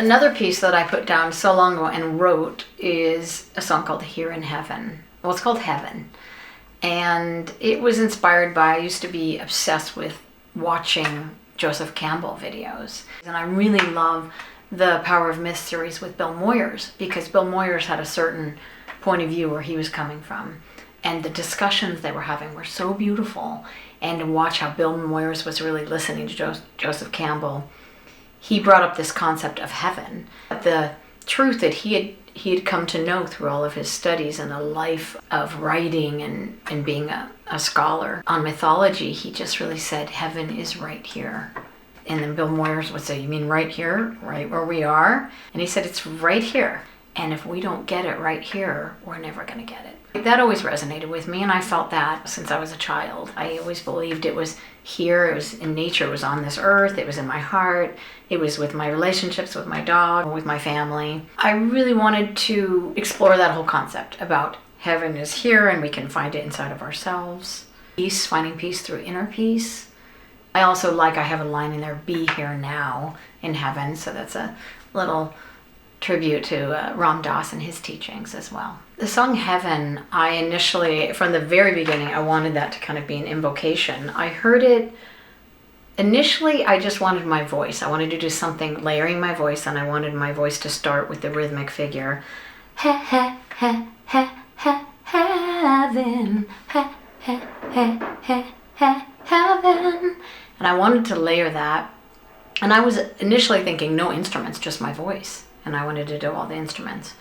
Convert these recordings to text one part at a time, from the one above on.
Another piece that I put down so long ago and wrote is a song called Here in Heaven. Well, it's called Heaven. And it was inspired by, I used to be obsessed with watching Joseph Campbell videos. And I really love the Power of Myth series with Bill Moyers, because Bill Moyers had a certain point of view where he was coming from. And the discussions they were having were so beautiful. And to watch how Bill Moyers was really listening to Joseph Campbell, he brought up this concept of heaven. The truth that he had come to know through all of his studies and a life of writing and being a scholar on mythology, he just really said, heaven is right here. And then Bill Moyers would say, you mean right here, right where we are? And he said, it's right here. And if we don't get it right here, we're never going to get it. That always resonated with me, and I felt that since I was a child. I always believed it was here, it was in nature, it was on this earth, it was in my heart, it was with my relationships with my dog, with my family. I really wanted to explore that whole concept about heaven is here and we can find it inside of ourselves. Peace, finding peace through inner peace. I also I have a line in there, be here now in heaven, so that's a little tribute to Ram Dass and his teachings as well. The song Heaven, I initially, from the very beginning, I wanted that to kind of be an invocation. I heard it, initially I just wanted my voice. I wanted to do something layering my voice, and I wanted my voice to start with the rhythmic figure. He, he, he, he, he, heaven, he, he, he, he, he, heaven. And I wanted to layer that. And I was initially thinking no instruments, just my voice. And I wanted to do all the instruments.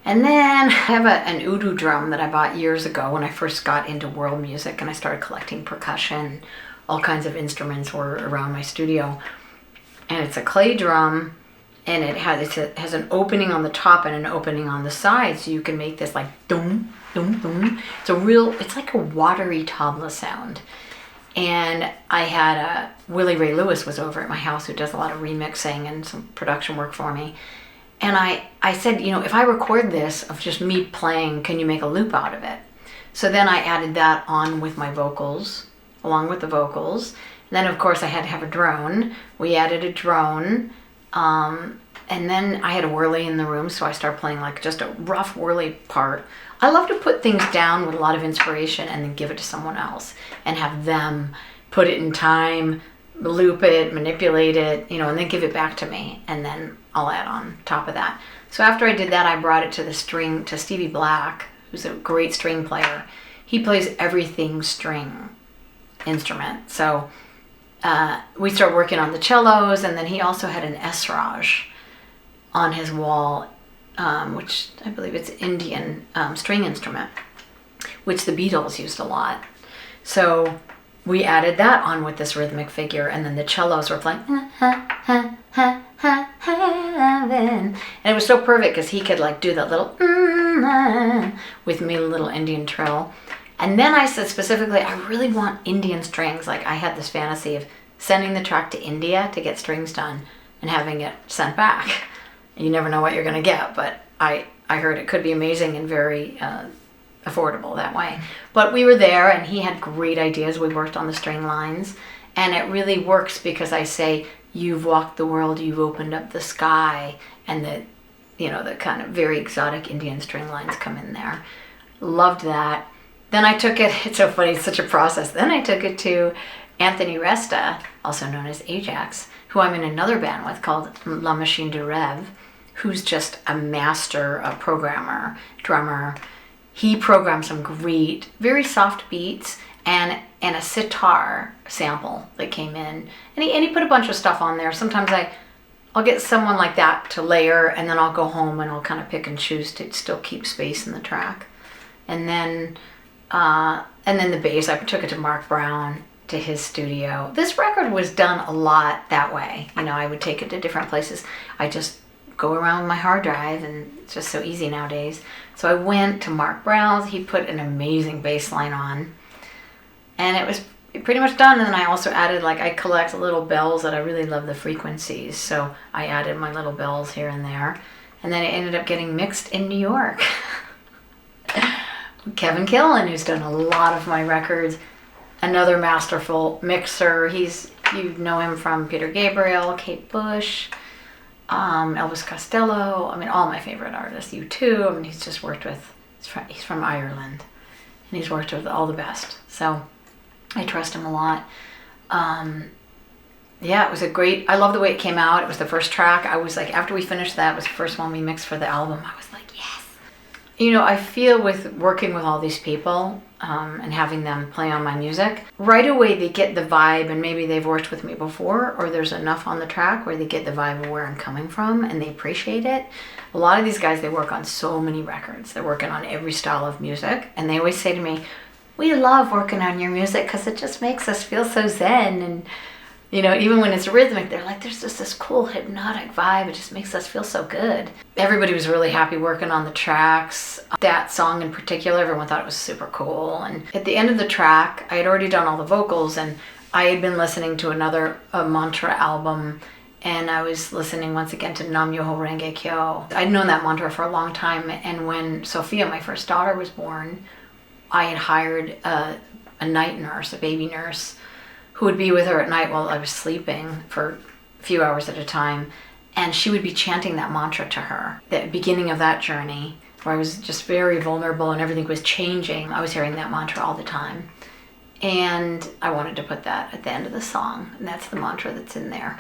And then I have an oud drum that I bought years ago when I first got into world music, and I started collecting percussion. All kinds of instruments were around my studio. And it's a clay drum, and it has an opening on the top and an opening on the side, so you can make this like dum, dum, dum. It's like a watery tabla sound. And I had Willie Ray Lewis was over at my house, who does a lot of remixing and some production work for me. And I said, if I record this of just me playing, can you make a loop out of it? So then I added that on with my vocals, along with the vocals. And then, of course, I had to have a drone. We added a drone. And then I had a whirly in the room, so I started playing like just a rough whirly part. I love to put things down with a lot of inspiration and then give it to someone else and have them put it in time, loop it, manipulate it, and then give it back to me, and then I'll add on top of that. So after I did that, I brought it to Stevie Black, who's a great string player. He plays everything string instrument. So we started working on the cellos, and then he also had an esraj on his wall, which I believe it's Indian string instrument, which the Beatles used a lot. So we added that on with this rhythmic figure, and then the cellos were playing heaven. And it was so perfect because he could do that little with me, a little Indian trill. And then I said specifically, I really want Indian strings. I had this fantasy of sending the track to India to get strings done and having it sent back. You never know what you're going to get, but I heard it could be amazing and very affordable that way. But we were there, and he had great ideas. We worked on the string lines, and it really works because I say, you've walked the world, you've opened up the sky, and the kind of very exotic Indian string lines come in there. Loved that. Then I took it, it's so funny, it's such a process. Then I took it to Anthony Resta, also known as Ajax, who I'm in another band with called La Machine de Rêve, who's just a master programmer, drummer. He programmed some great, very soft beats and a sitar sample that came in. And he put a bunch of stuff on there. Sometimes I'll get someone like that to layer, and then I'll go home and I'll kind of pick and choose to still keep space in the track. And then the bass, I took it to Mark Brown, to his studio. This record was done a lot that way. I would take it to different places. I just go around with my hard drive, and it's just so easy nowadays. So I went to Mark Brown's. He put an amazing bass line on, and it was pretty much done. And then I also added, I collect little bells that I really love the frequencies, so I added my little bells here and there, and then it ended up getting mixed in New York. Kevin Killen, who's done a lot of my records, another masterful mixer. You know him from Peter Gabriel, Kate Bush, Elvis Costello. I mean, all my favorite artists. U2. I mean, he's just worked with. He's from Ireland, and he's worked with all the best. So I trust him a lot. Yeah, it was a great. I love the way it came out. It was the first track. I was like, after we finished that, it was the first one we mixed for the album. I was like, yes. You know, I feel with working with all these people and having them play on my music, right away they get the vibe, and maybe they've worked with me before, or there's enough on the track where they get the vibe of where I'm coming from and they appreciate it. A lot of these guys, they work on so many records. They're working on every style of music, and they always say to me, we love working on your music because it just makes us feel so zen. And you know, even when it's rhythmic, they're like, there's just this cool hypnotic vibe. It just makes us feel so good. Everybody was really happy working on the tracks. That song in particular, everyone thought it was super cool. And at the end of the track, I had already done all the vocals, and I had been listening to another mantra album, and I was listening once again to Nam Myoho Renge Kyo. I'd known that mantra for a long time, and when Sophia, my first daughter, was born, I had hired a night nurse, a baby nurse, who would be with her at night while I was sleeping for a few hours at a time. And she would be chanting that mantra to her. The beginning of that journey, where I was just very vulnerable and everything was changing, I was hearing that mantra all the time. And I wanted to put that at the end of the song, and that's the mantra that's in there.